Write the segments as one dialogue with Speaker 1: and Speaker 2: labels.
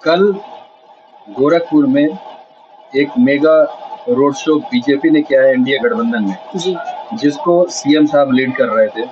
Speaker 1: कल गोरखपुर में एक मेगा रोड शो बीजेपी ने किया है एनडीए गठबंधन में,
Speaker 2: जी
Speaker 1: जिसको सीएम साहब लीड कर रहे थे।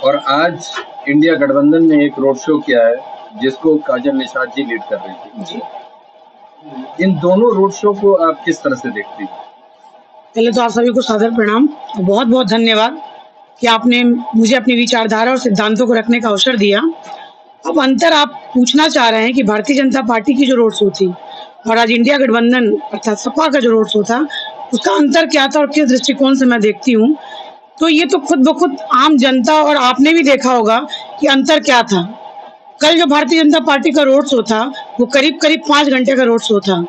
Speaker 1: और आज इंडिया गठबंधन ने एक रोड शो किया है जिसको काजल निषाद जी लीड कर रही थी।
Speaker 2: जी
Speaker 1: इन दोनों रोड शो को आप किस तरह से देखती हैं?
Speaker 2: पहले तो आप सभी को सादर प्रणाम, बहुत बहुत धन्यवाद कि आपने मुझे अपनी विचारधारा और सिद्धांतों को रखने का अवसर दिया। अब अंतर आप पूछना चाह रहे हैं कि भारतीय जनता पार्टी की जो रोड शो थी और आज इंडिया गठबंधन अर्थात सपा का जो रोड शो था, उसका अंतर क्या था और किस दृष्टिकोण से मैं देखती हूँ, तो ये तो खुद ब खुद आम जनता और आपने भी देखा होगा कि अंतर क्या था। कल जो भारतीय जनता पार्टी का रोड शो था वो करीब 5 घंटे का रोड शो था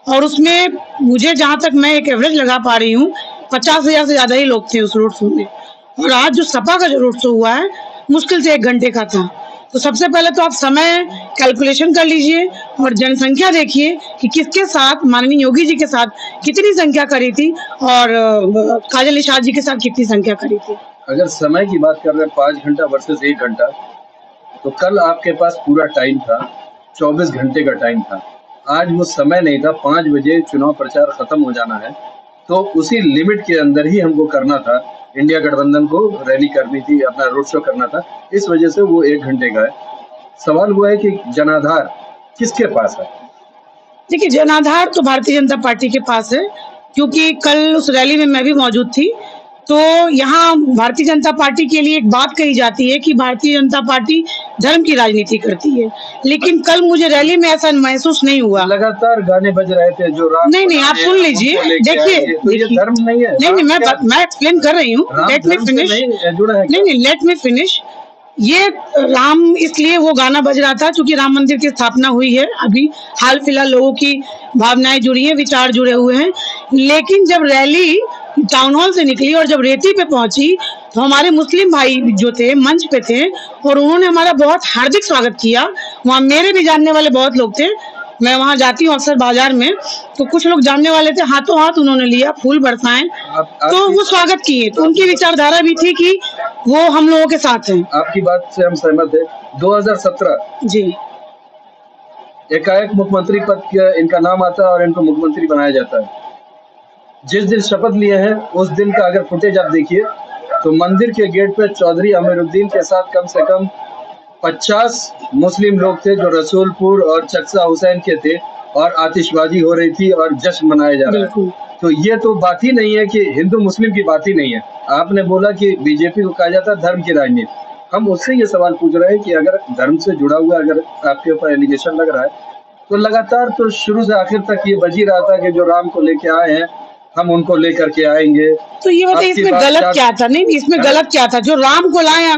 Speaker 2: और उसमें मुझे जहाँ तक मैं एक एवरेज लगा पा रही हूँ 50,000 से ज्यादा ही लोग थे उस रोड शो में। और आज जो सपा का जो रोड शो हुआ है मुश्किल से 1 घंटे का था। तो सबसे पहले तो आप समय कैलकुलेशन कर लीजिए और जनसंख्या देखिए कि किसके साथ माननीय योगी जी के साथ कितनी संख्या करी थी और काजल निषाद जी के साथ कितनी संख्या करी थी।
Speaker 1: अगर समय की बात कर रहे हैं 5 घंटा वर्सेस 1 घंटा, तो कल आपके पास पूरा टाइम था, 24 घंटे का टाइम था। आज वो समय नहीं था, 5 बजे चुनाव प्रचार खत्म हो जाना है, तो उसी लिमिट के अंदर ही हमको करना था। इंडिया गठबंधन को रैली करनी थी, अपना रोड शो करना था, इस वजह से वो 1 घंटे का है। सवाल वो है कि जनाधार किसके पास है?
Speaker 2: देखिए, जनाधार तो भारतीय जनता पार्टी के पास है, क्योंकि कल उस रैली में मैं भी मौजूद थी। तो यहाँ भारतीय जनता पार्टी के लिए एक बात कही जाती है कि भारतीय जनता पार्टी धर्म की राजनीति करती है, लेकिन कल मुझे रैली में ऐसा महसूस नहीं हुआ।
Speaker 1: लगातार गाने बज रहे थे जो राम
Speaker 2: नहीं, आप सुन लीजिए, देखिए
Speaker 1: धर्म नहीं है।
Speaker 2: नहीं, मैं एक्सप्लेन कर रही हूँ, लेट मी फिनिश। नहीं, लेट मी फिनिश। ये राम इसलिए वो गाना बज रहा था क्योंकि राम मंदिर की स्थापना हुई है, अभी हाल फिलहाल लोगों की भावनाएं जुड़ी हैं, विचार जुड़े हुए हैं। लेकिन जब रैली टाउन हॉल से निकली और जब रेती पे पहुंची तो हमारे मुस्लिम भाई जो थे मंच पे थे और उन्होंने हमारा बहुत हार्दिक स्वागत किया। वहाँ मेरे भी जानने वाले बहुत लोग थे, मैं वहाँ जाती हूँ अक्सर बाजार में, तो कुछ लोग जानने वाले थे, हाथों हाथ उन्होंने लिया, फूल बरसाएं, तो वो स्वागत किए। तो उनकी विचारधारा भी थी कि वो हम लोगों के साथ हैं।
Speaker 1: आपकी बात से हम सहमत हैं। 2017
Speaker 2: जी,
Speaker 1: एकाएक मुख्यमंत्री पद इनका नाम आता है और इनको मुख्यमंत्री बनाया जाता है। जिस दिन शपथ लिए हैं उस दिन का अगर फुटेज आप देखिए तो मंदिर के गेट पे चौधरी अमीरुद्दीन के साथ कम से कम 50 मुस्लिम लोग थे जो रसूलपुर और चकसा हुसैन के थे और आतिशबाजी हो रही थी और जश्न मनाया जा रहा है। तो ये तो बात ही नहीं है कि हिंदू मुस्लिम की बात ही नहीं है। आपने बोला कि बीजेपी को कहा जाता है धर्म की राजनीति, हम उससे ये सवाल पूछ रहे हैं कि अगर धर्म से जुड़ा हुआ अगर आपके ऊपर एलिगेशन लग रहा है तो लगातार तो शुरू से आखिर तक ये बज ही रहा था कि जो राम को लेके आए हैं हम उनको लेकर के आएंगे।
Speaker 2: तो ये बताइए इसमें गलत क्या था? नहीं, इसमें गलत क्या था? जो राम को लाए,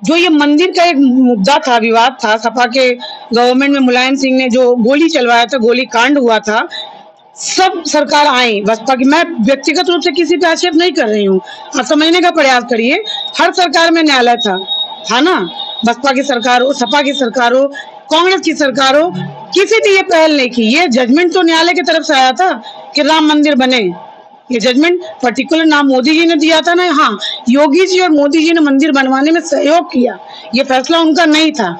Speaker 2: जो ये मंदिर का एक मुद्दा था, विवाद था, सपा के गवर्नमेंट में मुलायम सिंह ने जो गोली चलवाया था, गोली कांड हुआ था, सब सरकार आई बसपा की। मैं व्यक्तिगत रूप से किसी पे आक्षेप नहीं कर रही हूँ, आप समझने का प्रयास करिए। हर सरकार में न्यायालय था ना, बसपा की सरकार हो, सपा की सरकार हो, कांग्रेस की सरकार हो, किसी ने ये पहल नहीं की। ये जजमेंट तो न्यायालय की तरफ से आया था कि राम मंदिर बने, ये जजमेंट पर्टिकुलर नाम मोदी जी ने दिया था ना। हाँ, योगी जी और मोदी जी ने मंदिर बनवाने में सहयोग किया, ये फैसला उनका नहीं था।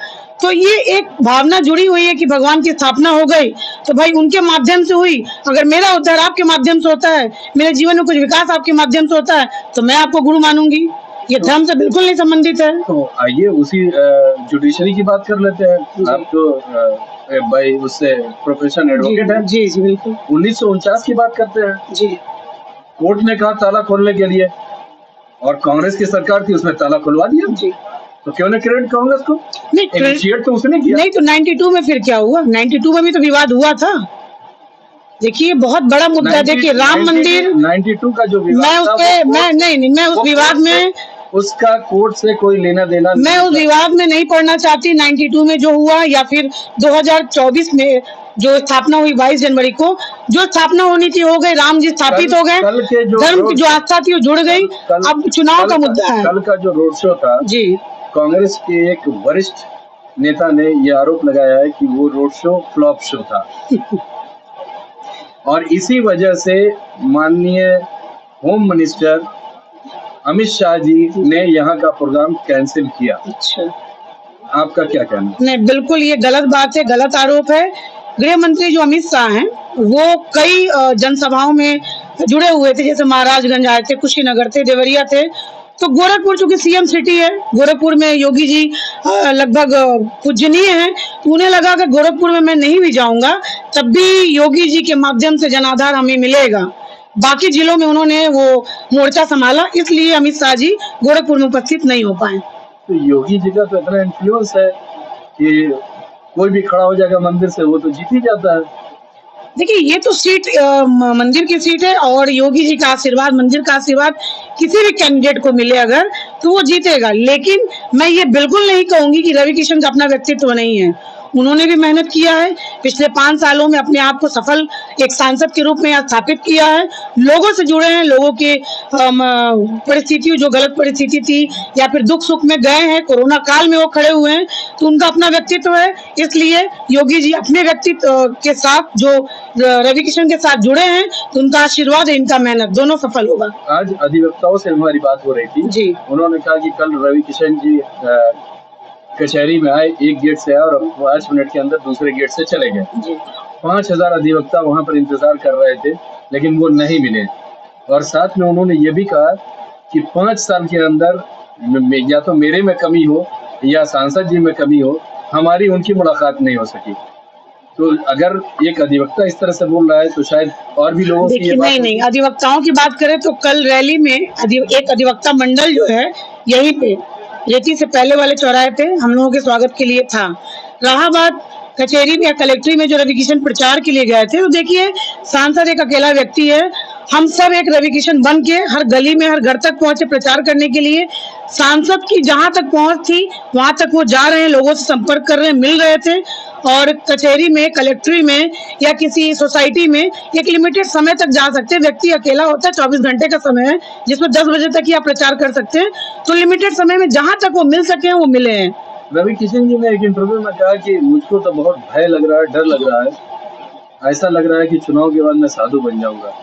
Speaker 2: तो ये एक भावना जुड़ी हुई है कि भगवान की स्थापना हो गई तो भाई उनके माध्यम से हुई। अगर मेरा उद्धार आपके माध्यम से होता है, मेरे जीवन में कुछ विकास आपके माध्यम से होता है, तो मैं आपको गुरु मानूंगी। ये धर्म से बिल्कुल नहीं संबंधित है।
Speaker 1: तो आइए उसी जुडिशरी की बात कर लेते हैं। आप तो भाई उससे प्रोफेशन एडवोकेट है।
Speaker 2: जी जी बिल्कुल।
Speaker 1: 1949 की बात करते हैं
Speaker 2: जी।
Speaker 1: कोर्ट ने कहा ताला खोलने के लिए और कांग्रेस की सरकार थी, उसने ताला खुलवा दिया।
Speaker 2: जी।
Speaker 1: तो क्यों ने क्रेडिट कांग्रेस को? इनिशिएट तो उसने किया।
Speaker 2: नहीं तो 92 में फिर क्या हुआ? 92 में भी तो विवाद हुआ था। देखिए बहुत बड़ा मुद्दा। देखिए राम मंदिर
Speaker 1: 92 का जो विवाद
Speaker 2: मैं उस पे मैं उस विवाद में
Speaker 1: उसका कोर्ट से कोई लेना देना
Speaker 2: मैं उस विवाद में नहीं पढ़ना चाहती। 92 में जो हुआ या फिर 2024 में जो स्थापना हुई 22 जनवरी को, जो स्थापना होनी थी हो गई, राम जी स्थापित हो गए, धर्म की जो आस्था थी वो जुड़ गई। अब चुनाव का मुद्दा है।
Speaker 1: कल का जो रोड शो था
Speaker 2: जी,
Speaker 1: कांग्रेस के एक वरिष्ठ नेता ने ये आरोप लगाया है कि वो रोड शो फ्लॉप शो था और इसी वजह से माननीय होम मिनिस्टर अमित शाह जी ने यहाँ का प्रोग्राम कैंसिल किया।
Speaker 2: अच्छा।
Speaker 1: आपका क्या कहना है?
Speaker 2: नहीं, बिल्कुल ये गलत बात है, गलत आरोप है। गृह मंत्री जो अमित शाह हैं, वो कई जनसभाओं में जुड़े हुए थे, जैसे महाराजगंज आए थे, कुशीनगर थे, देवरिया थे। तो गोरखपुर चूंकि सीएम सिटी है, गोरखपुर में योगी जी लगभग पूजनीय हैं, तो उन्हें लगा कि गोरखपुर में मैं नहीं भी जाऊंगा तब भी योगी जी के माध्यम से जनाधार हमें मिलेगा। बाकी जिलों में उन्होंने वो मोर्चा संभाला, इसलिए अमित शाह जी गोरखपुर में उपस्थित नहीं हो पाए।
Speaker 1: तो योगी जी का तो इतना इन्फ्लुएंस है कि कोई भी खड़ा हो जाएगा मंदिर से, वो तो जीत ही जाता है।
Speaker 2: देखिए, ये तो सीट मंदिर की सीट है और योगी जी का आशीर्वाद, मंदिर का आशीर्वाद किसी भी कैंडिडेट को मिले अगर, तो वो जीतेगा। लेकिन मैं ये बिल्कुल नहीं कहूंगी कि रवि किशन का अपना व्यक्तित्व नहीं है। उन्होंने भी मेहनत किया है, पिछले 5 सालों में अपने आप को सफल एक सांसद के रूप में स्थापित किया है, लोगों से जुड़े हैं, लोगों के परिस्थितियों, जो गलत परिस्थिति थी या फिर दुख सुख में गए हैं, कोरोना काल में वो खड़े हुए हैं, तो उनका अपना व्यक्तित्व है। इसलिए योगी जी अपने व्यक्तित्व के साथ जो रवि किशन के साथ जुड़े हैं, तो उनका आशीर्वाद है, इनका मेहनत दोनों सफल होगा।
Speaker 1: आज अधिवक्ताओं से हमारी बात हो रही थी
Speaker 2: जी,
Speaker 1: उन्होंने कहा कि कल रवि किशन जी कचहरी में आए, एक गेट से आए और 5 मिनट के अंदर दूसरे गेट से चले गए। 5000 अधिवक्ता वहां पर इंतजार कर रहे थे, लेकिन वो नहीं मिले। और साथ में उन्होंने ये भी कहा कि 5 साल के अंदर या तो मेरे में कमी हो या सांसद जी में कमी हो, हमारी उनकी मुलाकात नहीं हो सकी। तो अगर एक अधिवक्ता इस तरह से बोल रहा है तो शायद और भी लोगों की ये बात
Speaker 2: नहीं, अधिवक्ताओं की बात करें तो कल रैली में एक अधिवक्ता मंडल जो है यहीं पे रेती से पहले वाले चौराहे पे हम लोगों के स्वागत के लिए था। रहा बात कचहरी में या कलेक्ट्री में जो रवि किशन प्रचार के लिए गए थे, तो देखिए सांसद एक अकेला व्यक्ति है, हम सब एक रवि किशन बन के हर गली में हर घर तक पहुंचे प्रचार करने के लिए। सांसद की जहां तक पहुंच थी वहां तक वो जा रहे हैं, लोगों से संपर्क कर रहे हैं, मिल रहे थे। और कचहरी में, कलेक्ट्री में या किसी सोसाइटी में एक लिमिटेड समय तक जा सकते हैं। व्यक्ति अकेला होता है, 24 घंटे का समय है जिसमें 10 बजे तक ही आप प्रचार कर सकते हैं। तो लिमिटेड समय में जहां तक वो मिल सके वो मिले हैं।
Speaker 1: रवि किशन जी ने एक इंटरव्यू में कहा कि मुझको तो बहुत भय लग रहा है, डर लग रहा है, ऐसा लग रहा है कि चुनाव के बाद मैं साधु बन जाऊंगा।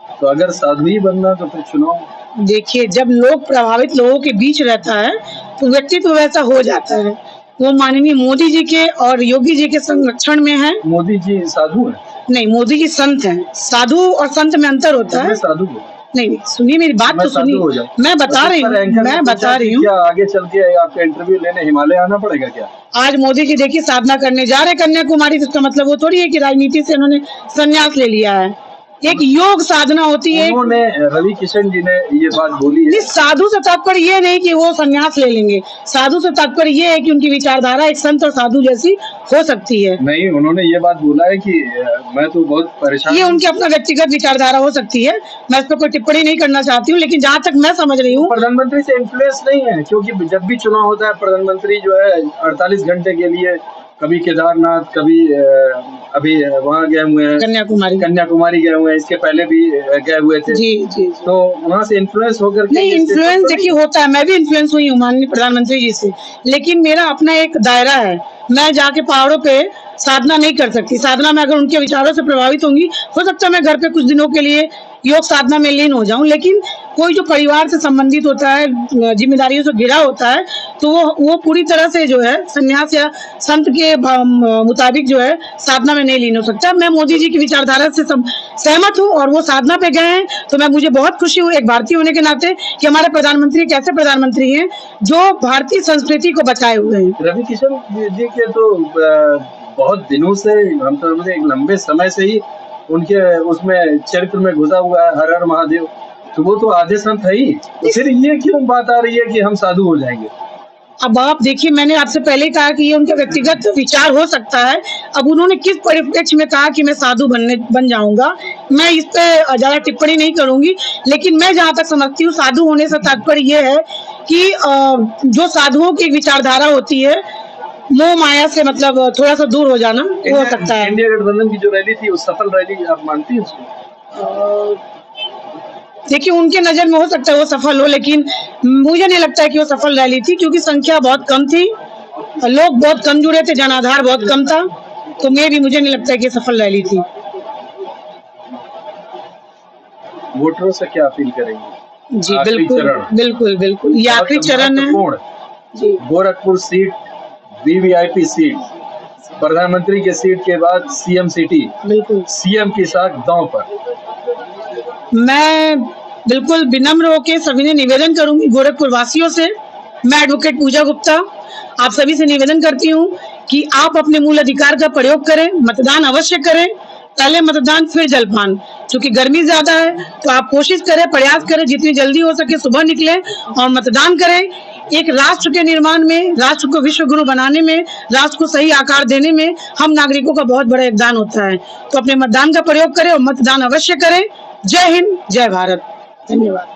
Speaker 1: तो अगर साधु ही बनना तो फिर चुनाव।
Speaker 2: देखिए, जब लोग प्रभावित लोगों के बीच रहता है तो व्यक्तित्व वैसा हो जाता है। वो माननीय मोदी जी के और योगी जी के संरक्षण में है।
Speaker 1: मोदी जी साधु है?
Speaker 2: नहीं, मोदी जी संत हैं। साधु और संत में अंतर होता है।
Speaker 1: साधु
Speaker 2: नहीं, सुनिए मेरी बात तो सुनिए, मैं बता रही हूँ।
Speaker 1: क्या आगे चल के आपका इंटरव्यू लेने हिमालय आना पड़ेगा क्या?
Speaker 2: आज मोदी जी देखिए साधना करने जा रहे कन्याकुमारी, इसका मतलब वो थोड़ी है कि राजनीति से उन्होंने संन्यास ले लिया है। एक योग साधना होती है।
Speaker 1: उन्होंने, रवि किशन जी ने ये बात बोली है।
Speaker 2: साधु से तात्पर्य ये नहीं कि वो संन्यास ले लेंगे, साधु से तात्पर्य ये है कि उनकी विचारधारा एक संत और साधु जैसी हो सकती है।
Speaker 1: नहीं, उन्होंने ये बात बोला है कि मैं तो बहुत परेशान,
Speaker 2: ये उनकी अपना व्यक्तिगत विचारधारा हो सकती है, मैं इस पर कोई टिप्पणी नहीं करना चाहती हूँ। लेकिन जहाँ तक मैं समझ रही हूँ,
Speaker 1: प्रधानमंत्री से इन्फ्लुएंस नहीं है, क्योंकि जब भी चुनाव होता है प्रधानमंत्री जो है 48 घंटे के लिए कभी केदारनाथ, कभी अभी वहाँ गए हुए हैं, कन्याकुमारी गए हुए हैं, इसके पहले भी गए हुए थे।
Speaker 2: जी।
Speaker 1: तो वहाँ से इन्फ्लुएंस होकर के,
Speaker 2: नहीं, इन्फ्लुएंस देखिए होता है, मैं भी इन्फ्लुएंस हुई हूँ माननीय प्रधानमंत्री जी से, लेकिन मेरा अपना एक दायरा है। मैं जाके पहाड़ों पे साधना नहीं कर सकती। साधना में अगर उनके विचारों से प्रभावित होंगी, हो सकता है मैं घर पे कुछ दिनों के लिए योग साधना में लीन हो जाऊं। लेकिन कोई जो परिवार से संबंधित होता है, जिम्मेदारियों से घिरा होता है, तो वो पूरी तरह से जो है संन्यास या संत के मुताबिक जो है साधना में नहीं लीन हो सकता। मैं मोदी जी की विचारधारा से सहमत हूँ और वो साधना पे गए हैं, तो मैं मुझे बहुत खुशी हुई एक भारतीय होने के नाते कि हमारे प्रधानमंत्री एक ऐसे प्रधानमंत्री हैं जो भारतीय संस्कृति को बचाए हुए हैं।
Speaker 1: रवि किशन जी के तो बहुत दिनों से, हम तो एक लंबे समय से ही उनके उसमें चरित्र में घुसा हुआ है, हर हर महादेव, तो वो तो आधे संत है ही। तो फिर ये क्यों बात आ रही है कि हम साधु हो जाएंगे?
Speaker 2: अब आप देखिए, मैंने आपसे पहले ही कहा कि ये उनका व्यक्तिगत विचार हो सकता है। अब उन्होंने किस परिप्रेक्ष्य में कहा कि मैं साधु बन जाऊंगा, मैं इस पे ज्यादा टिप्पणी नहीं करूंगी। लेकिन मैं जहां तक समझती हूँ, साधु होने से तात्पर्य ये है कि जो साधुओं की विचारधारा होती है, मोह माया से मतलब थोड़ा सा दूर हो जाना, वो हो सकता है।
Speaker 1: इंडिया गठबंधन की जो रैली थी, वो सफल रैली आप मानती हैं उसको?
Speaker 2: देखिए, उनके नजर में हो सकता है वो सफल हो, लेकिन मुझे नहीं लगता है कि वो सफल रैली थी, क्योंकि संख्या बहुत कम थी, लोग बहुत कम जुड़े थे, जनाधार बहुत कम था। तो मुझे नहीं लगता है कि सफल रैली थी।
Speaker 1: वोटरों से क्या अपील करेंगे?
Speaker 2: जी बिल्कुल, ये आखिरी चरण है।
Speaker 1: गोरखपुर सीट वीवीआईपी सीट, प्रधानमंत्री की सीट के बाद सीएम सिटी,
Speaker 2: बिल्कुल
Speaker 1: सीएम की साख दांव पर।
Speaker 2: मैं बिल्कुल विनम्र होकर सभी ने निवेदन करूंगी, गोरखपुर वासियों से, मैं एडवोकेट पूजा गुप्ता आप सभी से निवेदन करती हूँ कि आप अपने मूल अधिकार का प्रयोग करें, मतदान अवश्य करें, पहले मतदान फिर जलपान। क्योंकि गर्मी ज्यादा है तो आप कोशिश करें, प्रयास करें, जितनी जल्दी हो सके सुबह निकलें और मतदान करें। एक राष्ट्र के निर्माण में, राष्ट्र को विश्व गुरु बनाने में, राष्ट्र को सही आकार देने में हम नागरिकों का बहुत बड़ा योगदान होता है। तो अपने मतदान का प्रयोग करें और मतदान अवश्य करें। जय हिंद, जय भारत, धन्यवाद।